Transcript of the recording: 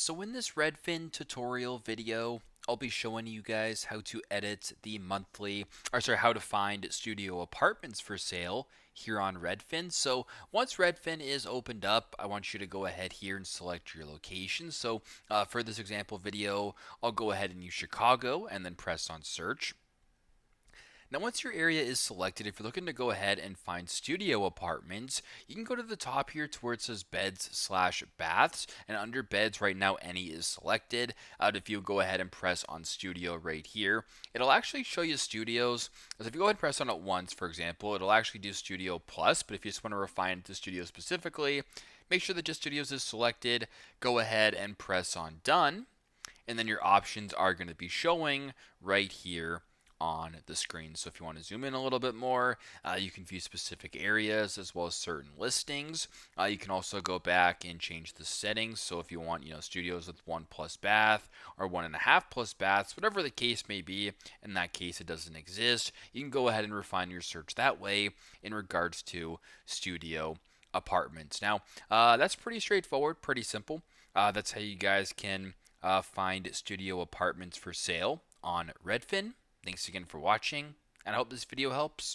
So in this Redfin tutorial video, I'll be showing you guys how to edit the how to find studio apartments for sale here on Redfin. So once Redfin is opened up, I want you to go ahead here and select your location. So for this example video, I'll go ahead and use Chicago and then press on search. Now, once your area is selected, if you're looking to go ahead and find studio apartments, you can go to the top here to where it says beds slash baths. And under beds right now, any is selected. If you go ahead and press on studio right here, it'll actually show you studios. So if you go ahead and press on it once, for example, it'll actually do studio plus. But if you just want to refine it to studio specifically, make sure that just studios is selected. Go ahead and press on done. And then your options are going to be showing right here on the screen. So if you want to zoom in a little bit more, you can view specific areas as well as certain listings. You can also go back and change the settings. So if you want, studios with 1+ bath or 1.5+ baths, whatever the case may be, in that case it doesn't exist, you can go ahead and refine your search that way in regards to studio apartments. Now, that's pretty straightforward, pretty simple. That's how you guys can find studio apartments for sale on Redfin. Thanks again for watching, and I hope this video helps.